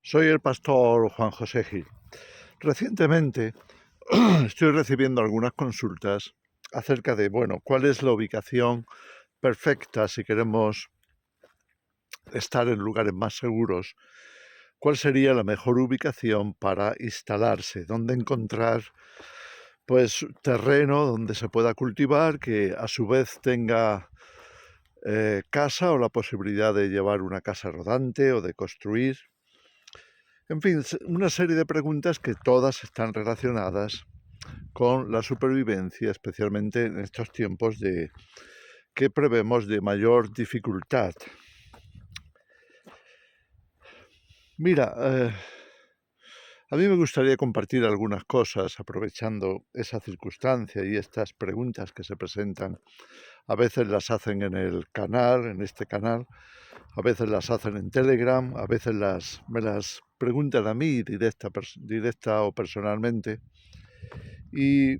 Soy el pastor Juan José Gil. Recientemente estoy recibiendo algunas consultas acerca de, cuál es la ubicación perfecta si queremos estar en lugares más seguros, cuál sería la mejor ubicación para instalarse, dónde encontrar pues terreno donde se pueda cultivar, que a su vez tenga casa o la posibilidad de llevar una casa rodante o de construir. En fin, una serie de preguntas que todas están relacionadas con la supervivencia, especialmente en estos tiempos que prevemos de mayor dificultad. Mira, a mí me gustaría compartir algunas cosas aprovechando esa circunstancia y estas preguntas que se presentan. A veces las hacen en el canal, en este canal, a veces las hacen en Telegram, a veces me las preguntan a mí directa o personalmente. Y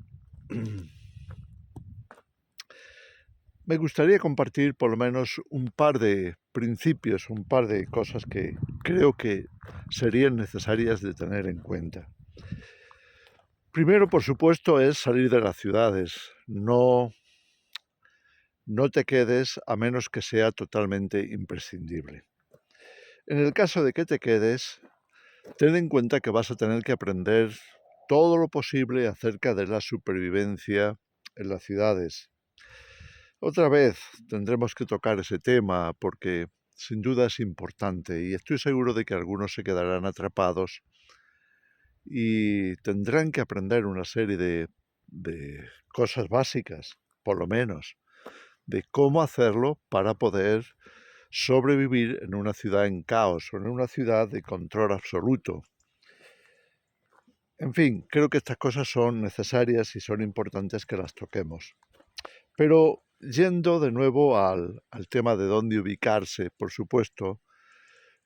me gustaría compartir por lo menos un par de principios, un par de cosas que creo que serían necesarias de tener en cuenta. Primero, por supuesto, es salir de las ciudades. No te quedes a menos que sea totalmente imprescindible. En el caso de que te quedes, ten en cuenta que vas a tener que aprender todo lo posible acerca de la supervivencia en las ciudades. Otra vez tendremos que tocar ese tema porque sin duda es importante y estoy seguro de que algunos se quedarán atrapados y tendrán que aprender una serie de cosas básicas, por lo menos, de cómo hacerlo para poder sobrevivir en una ciudad en caos o en una ciudad de control absoluto. En fin, creo que estas cosas son necesarias y son importantes que las toquemos. Pero yendo de nuevo al tema de dónde ubicarse, por supuesto,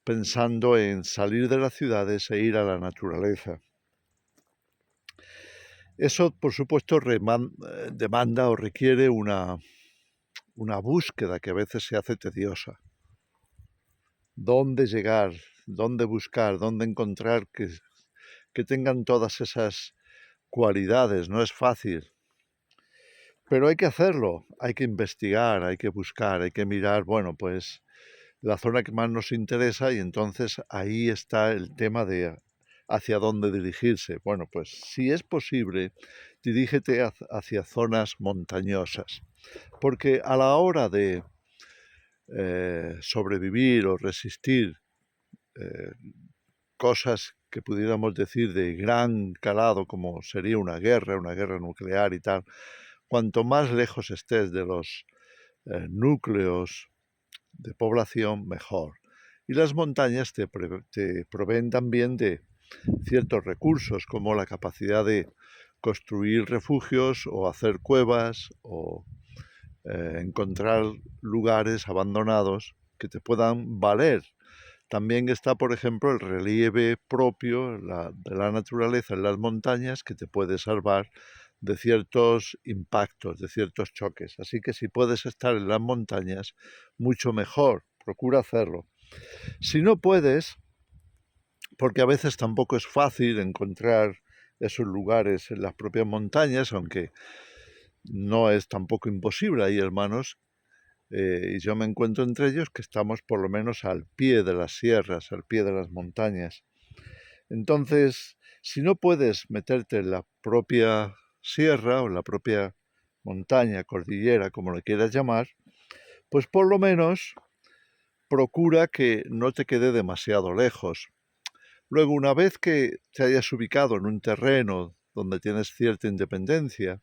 pensando en salir de las ciudades e ir a la naturaleza. Eso, por supuesto, demanda o requiere una búsqueda que a veces se hace tediosa. ¿Dónde llegar? ¿Dónde buscar? ¿Dónde encontrar que tengan todas esas cualidades? No es fácil. Pero hay que hacerlo, hay que investigar, hay que buscar, hay que mirar, pues la zona que más nos interesa y entonces ahí está el tema de hacia dónde dirigirse. Bueno, pues si es posible, dirígete hacia zonas montañosas, porque a la hora de sobrevivir o resistir cosas que pudiéramos decir de gran calado, como sería una guerra nuclear y tal, cuanto más lejos estés de los núcleos de población, mejor. Y las montañas te proveen también de ciertos recursos, como la capacidad de construir refugios o hacer cuevas o encontrar lugares abandonados que te puedan valer. También está, por ejemplo, el relieve propio de la naturaleza en las montañas que te puede salvar de ciertos impactos, de ciertos choques. Así que si puedes estar en las montañas, mucho mejor, procura hacerlo. Si no puedes, porque a veces tampoco es fácil encontrar esos lugares en las propias montañas, aunque no es tampoco imposible. Hay hermanos, y yo me encuentro entre ellos, que estamos por lo menos al pie de las sierras, al pie de las montañas. Entonces, si no puedes meterte en la propia sierra o en la propia montaña, cordillera, como le quieras llamar, pues por lo menos procura que no te quede demasiado lejos. Luego, una vez que te hayas ubicado en un terreno donde tienes cierta independencia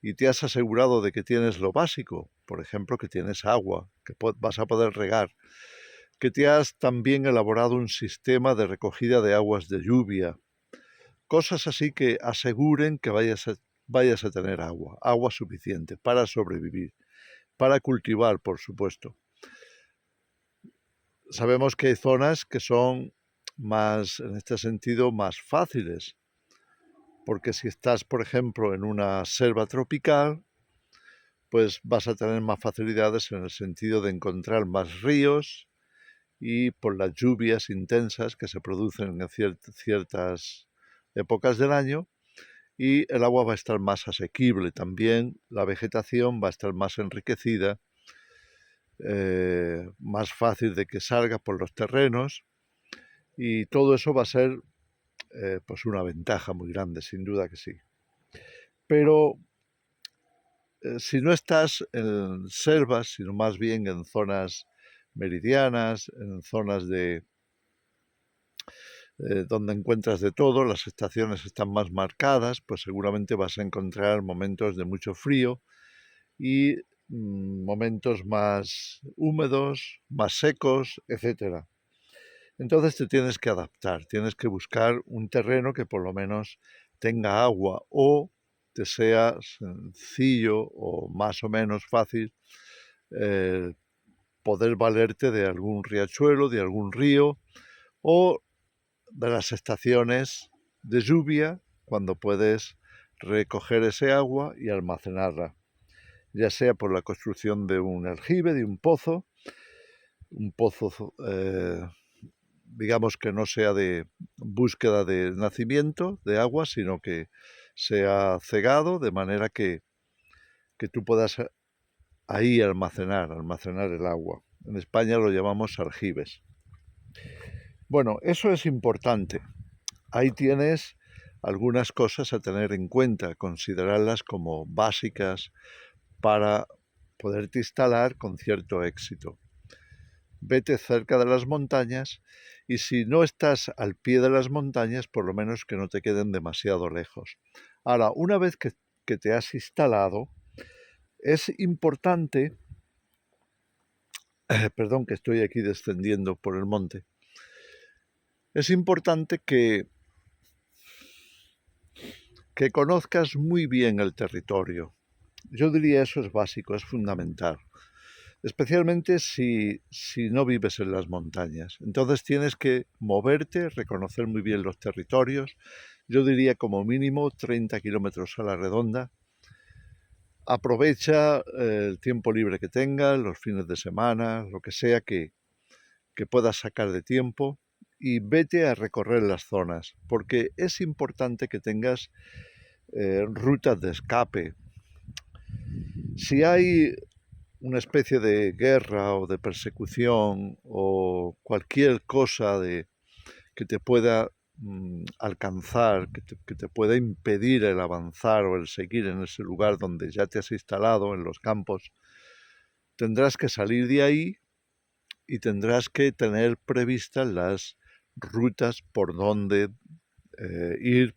y te has asegurado de que tienes lo básico, por ejemplo, que tienes agua, que vas a poder regar, que te has también elaborado un sistema de recogida de aguas de lluvia, cosas así que aseguren que vayas a tener agua suficiente para sobrevivir, para cultivar, por supuesto. Sabemos que hay zonas que son más, en este sentido, más fáciles, porque si estás, por ejemplo, en una selva tropical, pues vas a tener más facilidades en el sentido de encontrar más ríos y por las lluvias intensas que se producen en ciertas épocas del año, y el agua va a estar más asequible también, la vegetación va a estar más enriquecida, más fácil de que salga por los terrenos, y todo eso va a ser pues una ventaja muy grande, sin duda que sí. Pero si no estás en selvas, sino más bien en zonas meridianas, en zonas donde encuentras de todo, las estaciones están más marcadas, pues seguramente vas a encontrar momentos de mucho frío y momentos más húmedos, más secos, etcétera. Entonces te tienes que adaptar, tienes que buscar un terreno que por lo menos tenga agua o te sea sencillo o más o menos fácil eh, poder valerte de algún riachuelo, de algún río o de las estaciones de lluvia cuando puedes recoger ese agua y almacenarla, ya sea por la construcción de un aljibe, de un pozo digamos que no sea de búsqueda de nacimiento de agua, sino que sea cegado de manera que tú puedas ahí almacenar el agua. En España lo llamamos aljibes. Bueno, eso es importante. Ahí tienes algunas cosas a tener en cuenta, considerarlas como básicas para poderte instalar con cierto éxito. Vete cerca de las montañas y si no estás al pie de las montañas, por lo menos que no te queden demasiado lejos. Ahora, una vez que te has instalado, es importante, perdón que estoy aquí descendiendo por el monte, es importante que conozcas muy bien el territorio. Yo diría eso es básico, es fundamental. Especialmente si no vives en las montañas. Entonces tienes que moverte, reconocer muy bien los territorios. Yo diría como mínimo 30 kilómetros a la redonda. Aprovecha el tiempo libre que tengas, los fines de semana, lo que sea que puedas sacar de tiempo y vete a recorrer las zonas, porque es importante que tengas rutas de escape. Si hay una especie de guerra o de persecución o cualquier cosa que te pueda alcanzar, que te pueda impedir el avanzar o el seguir en ese lugar donde ya te has instalado, en los campos, tendrás que salir de ahí y tendrás que tener previstas las rutas por donde ir,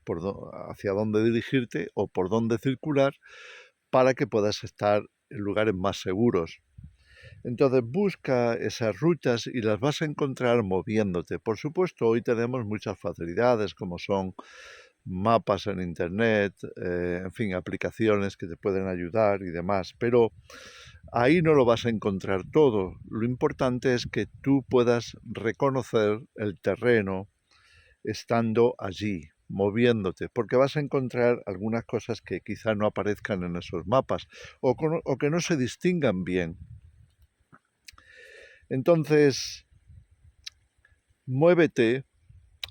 hacia dónde dirigirte o por dónde circular para que puedas estar en lugares más seguros. Entonces busca esas rutas y las vas a encontrar moviéndote. Por supuesto, hoy tenemos muchas facilidades como son mapas en internet, en fin, aplicaciones que te pueden ayudar y demás, pero ahí no lo vas a encontrar todo. Lo importante es que tú puedas reconocer el terreno estando allí, moviéndote, porque vas a encontrar algunas cosas que quizá no aparezcan en esos mapas o que no se distingan bien. Entonces, muévete,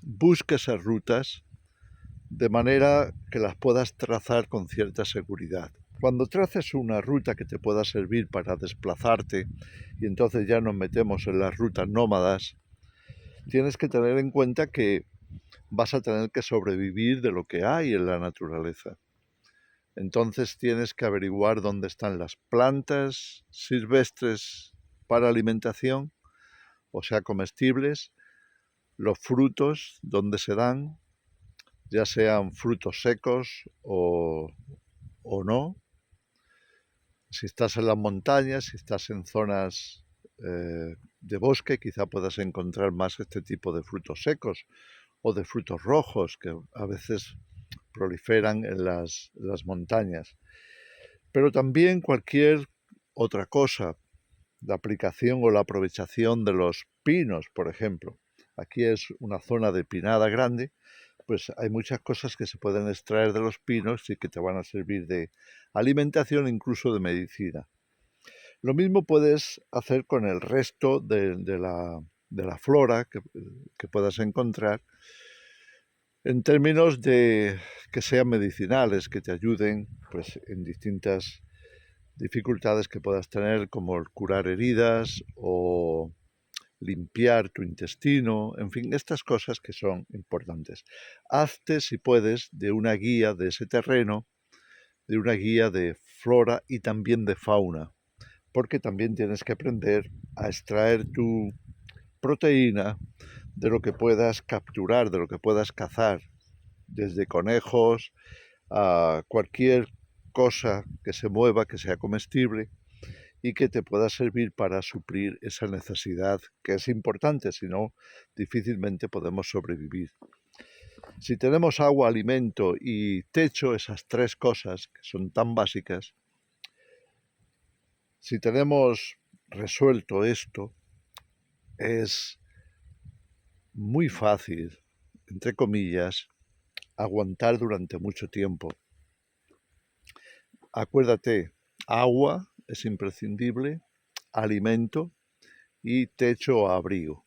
busca esas rutas de manera que las puedas trazar con cierta seguridad. Cuando traces una ruta que te pueda servir para desplazarte, y entonces ya nos metemos en las rutas nómadas, tienes que tener en cuenta que vas a tener que sobrevivir de lo que hay en la naturaleza. Entonces tienes que averiguar dónde están las plantas silvestres para alimentación, o sea, comestibles, los frutos, dónde se dan, ya sean frutos secos o no. Si estás en las montañas, si estás en zonas de bosque, quizá puedas encontrar más este tipo de frutos secos o de frutos rojos que a veces proliferan en las montañas. Pero también cualquier otra cosa, la aplicación o la aprovechación de los pinos, por ejemplo. Aquí es una zona de pinada grande, pues hay muchas cosas que se pueden extraer de los pinos y que te van a servir de alimentación, incluso de medicina. Lo mismo puedes hacer con el resto de la flora que puedas encontrar, en términos de que sean medicinales, que te ayuden pues, en distintas dificultades que puedas tener, como el curar heridas o limpiar tu intestino, en fin, estas cosas que son importantes. Hazte, si puedes, de una guía de ese terreno, de una guía de flora y también de fauna, porque también tienes que aprender a extraer tu proteína de lo que puedas capturar, de lo que puedas cazar, desde conejos a cualquier cosa que se mueva, que sea comestible y que te pueda servir para suplir esa necesidad que es importante, si no, difícilmente podemos sobrevivir. Si tenemos agua, alimento y techo, esas tres cosas que son tan básicas, si tenemos resuelto esto, es muy fácil, entre comillas, aguantar durante mucho tiempo. Acuérdate, agua es imprescindible, alimento y techo o abrigo.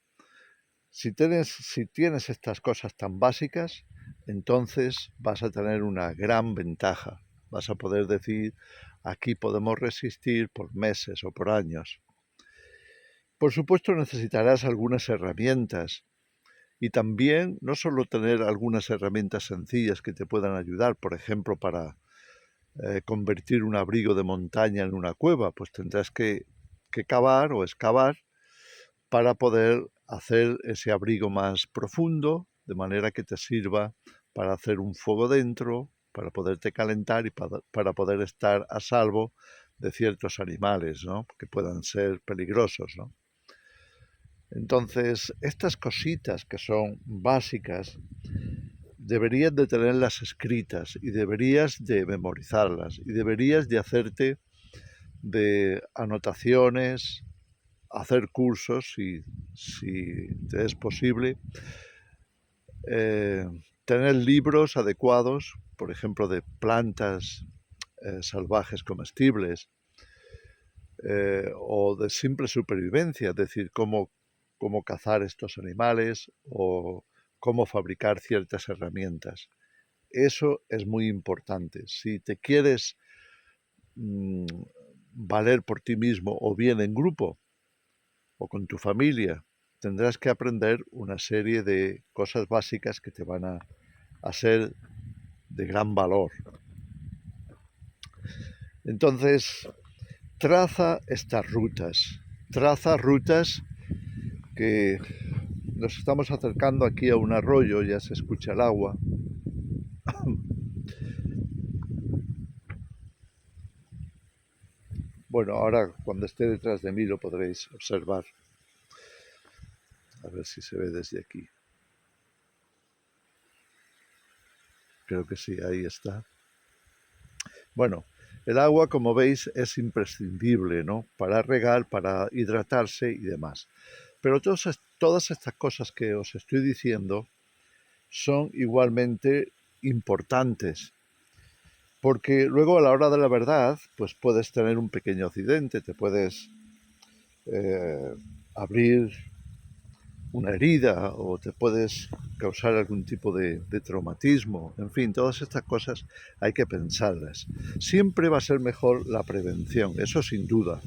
Si tienes estas cosas tan básicas, entonces vas a tener una gran ventaja. Vas a poder decir, aquí podemos resistir por meses o por años. Por supuesto, necesitarás algunas herramientas y también no solo tener algunas herramientas sencillas que te puedan ayudar, por ejemplo, para convertir un abrigo de montaña en una cueva, pues tendrás que cavar o excavar para poder hacer ese abrigo más profundo, de manera que te sirva para hacer un fuego dentro, para poderte calentar y para poder estar a salvo de ciertos animales, ¿no?, que puedan ser peligrosos, ¿no? Entonces, estas cositas que son básicas, deberías de tenerlas escritas y deberías de memorizarlas y deberías de hacerte de anotaciones, hacer cursos si te es posible, tener libros adecuados, por ejemplo, de plantas salvajes comestibles o de simple supervivencia, es decir, cómo cazar estos animales o cómo fabricar ciertas herramientas. Eso es muy importante. Si te quieres valer por ti mismo o bien en grupo o con tu familia, tendrás que aprender una serie de cosas básicas que te van a ser de gran valor. Entonces, traza estas rutas. Traza rutas que nos estamos acercando aquí a un arroyo, ya se escucha el agua. Bueno, ahora cuando esté detrás de mí lo podréis observar. A ver si se ve desde aquí. Creo que sí, ahí está. Bueno, el agua, como veis, es imprescindible, ¿no?, para regar, para hidratarse y demás. Pero todas estas cosas que os estoy diciendo son igualmente importantes, porque luego a la hora de la verdad, pues puedes tener un pequeño accidente, te puedes abrir una herida o te puedes causar algún tipo de traumatismo. En fin, todas estas cosas hay que pensarlas. Siempre va a ser mejor la prevención, eso sin duda.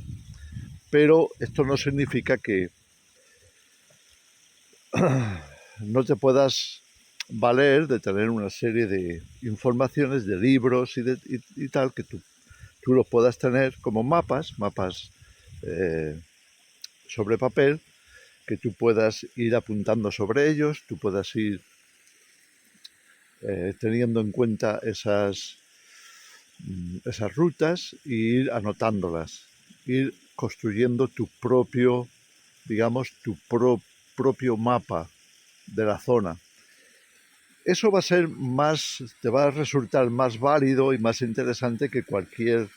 Pero esto no significa que no te puedas valer de tener una serie de informaciones, de libros y tal, que tú los puedas tener como mapas sobre papel, que tú puedas ir apuntando sobre ellos, tú puedas ir teniendo en cuenta esas rutas e ir anotándolas, ir construyendo tu propio, digamos, propio mapa de la zona. Eso va a ser te va a resultar más válido y más interesante que cualquier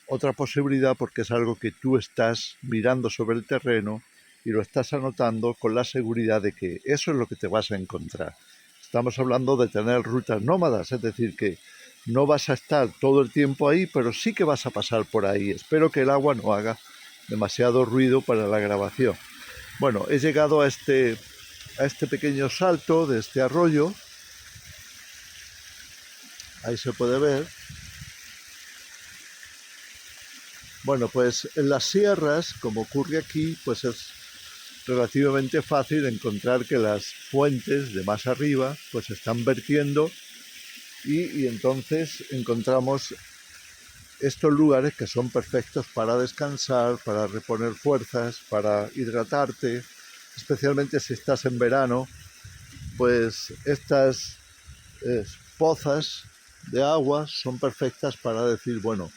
otra posibilidad, porque es algo que tú estás mirando sobre el terreno y lo estás anotando con la seguridad de que eso es lo que te vas a encontrar. Estamos hablando de tener rutas nómadas, es decir, que no vas a estar todo el tiempo ahí, pero sí que vas a pasar por ahí. Espero que el agua no haga demasiado ruido para la grabación. Bueno, he llegado a este pequeño salto de este arroyo. Ahí se puede ver. Bueno, pues en las sierras, como ocurre aquí, pues es relativamente fácil encontrar que las fuentes de más arriba pues están vertiendo y entonces encontramos estos lugares que son perfectos para descansar, para reponer fuerzas, para hidratarte, especialmente si estás en verano, pues estas pozas de agua son perfectas para decir, bueno,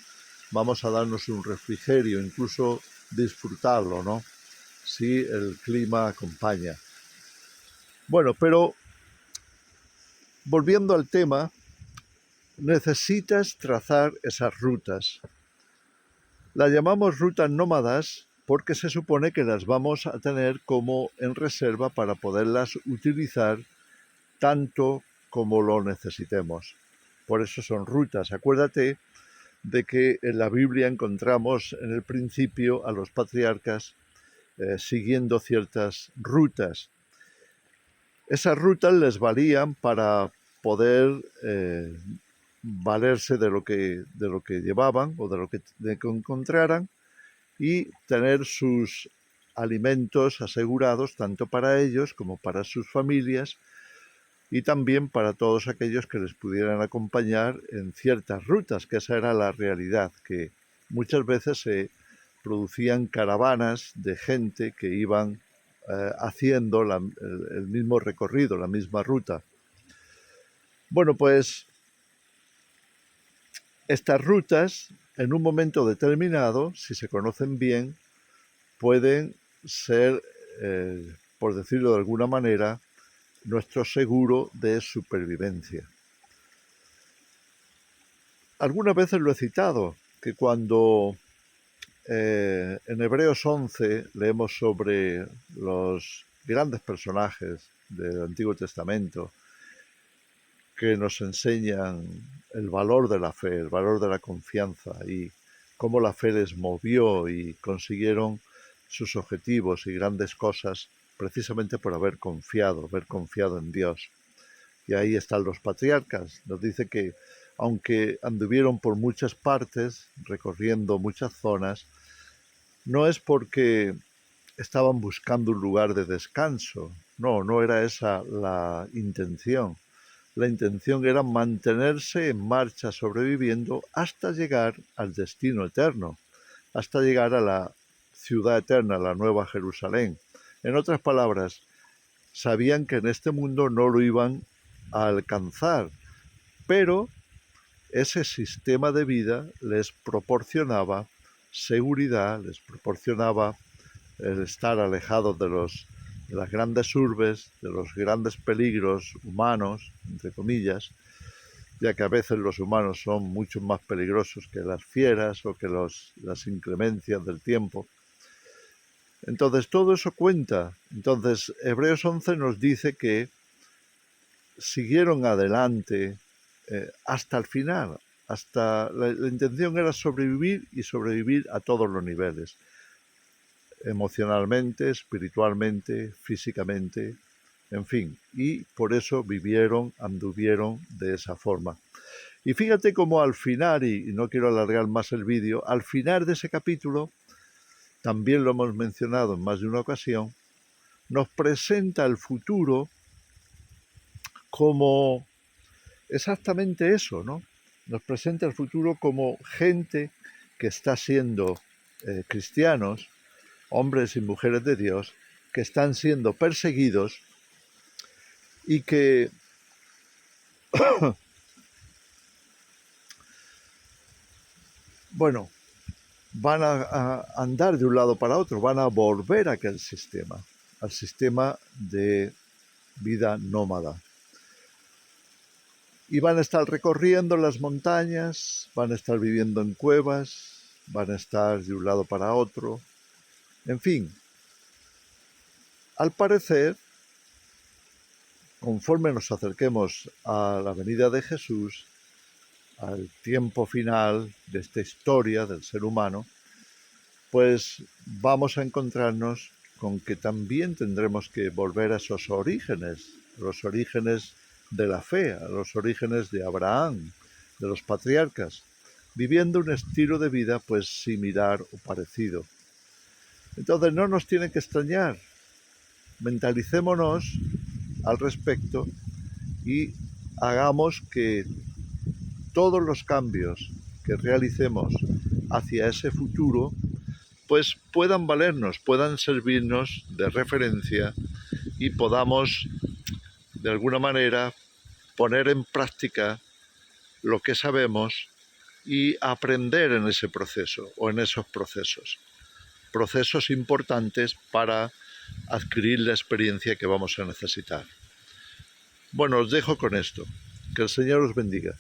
vamos a darnos un refrigerio, incluso disfrutarlo, ¿no? Si el clima acompaña. Bueno, pero volviendo al tema, necesitas trazar esas rutas. Las llamamos rutas nómadas porque se supone que las vamos a tener como en reserva para poderlas utilizar tanto como lo necesitemos. Por eso son rutas. Acuérdate de que en la Biblia encontramos en el principio a los patriarcas siguiendo ciertas rutas. Esas rutas les valían para poder valerse de lo que llevaban o de lo que encontraran y tener sus alimentos asegurados tanto para ellos como para sus familias y también para todos aquellos que les pudieran acompañar en ciertas rutas, que esa era la realidad, que muchas veces se producían caravanas de gente que iban haciendo el mismo recorrido, la misma ruta. Bueno, pues estas rutas, en un momento determinado, si se conocen bien, pueden ser, por decirlo de alguna manera, nuestro seguro de supervivencia. Algunas veces lo he citado, que cuando en Hebreos 11 leemos sobre los grandes personajes del Antiguo Testamento que nos enseñan el valor de la fe, el valor de la confianza y cómo la fe les movió y consiguieron sus objetivos y grandes cosas precisamente por haber confiado en Dios. Y ahí están los patriarcas. Nos dice que aunque anduvieron por muchas partes, recorriendo muchas zonas, no es porque estaban buscando un lugar de descanso. No, no era esa la intención. La intención era mantenerse en marcha, sobreviviendo hasta llegar al destino eterno, hasta llegar a la ciudad eterna, la Nueva Jerusalén. En otras palabras, sabían que en este mundo no lo iban a alcanzar, pero ese sistema de vida les proporcionaba seguridad, les proporcionaba el estar alejados de las grandes urbes, de los grandes peligros humanos, entre comillas, ya que a veces los humanos son mucho más peligrosos que las fieras o que las inclemencias del tiempo. Entonces todo eso cuenta. Entonces Hebreos 11 nos dice que siguieron adelante hasta el final. La intención era sobrevivir y sobrevivir a todos los niveles. Emocionalmente, espiritualmente, físicamente, en fin. Y por eso anduvieron de esa forma. Y fíjate cómo al final, y no quiero alargar más el vídeo, al final de ese capítulo, también lo hemos mencionado en más de una ocasión, nos presenta el futuro como exactamente eso, ¿no? Nos presenta el futuro como gente que está siendo cristianos, hombres y mujeres de Dios, que están siendo perseguidos y que bueno, van a andar de un lado para otro, van a volver a aquel sistema, al sistema de vida nómada. Y van a estar recorriendo las montañas, van a estar viviendo en cuevas, van a estar de un lado para otro, en fin. Al parecer, conforme nos acerquemos a la venida de Jesús, al tiempo final de esta historia del ser humano, pues vamos a encontrarnos con que también tendremos que volver a esos orígenes, los orígenes de la fe, a los orígenes de Abraham, de los patriarcas, viviendo un estilo de vida pues similar o parecido. Entonces no nos tiene que extrañar, mentalicémonos al respecto y hagamos que todos los cambios que realicemos hacia ese futuro pues puedan valernos, puedan servirnos de referencia y podamos de alguna manera poner en práctica lo que sabemos y aprender en ese proceso o en esos procesos importantes para adquirir la experiencia que vamos a necesitar. Bueno, os dejo con esto. Que el Señor os bendiga.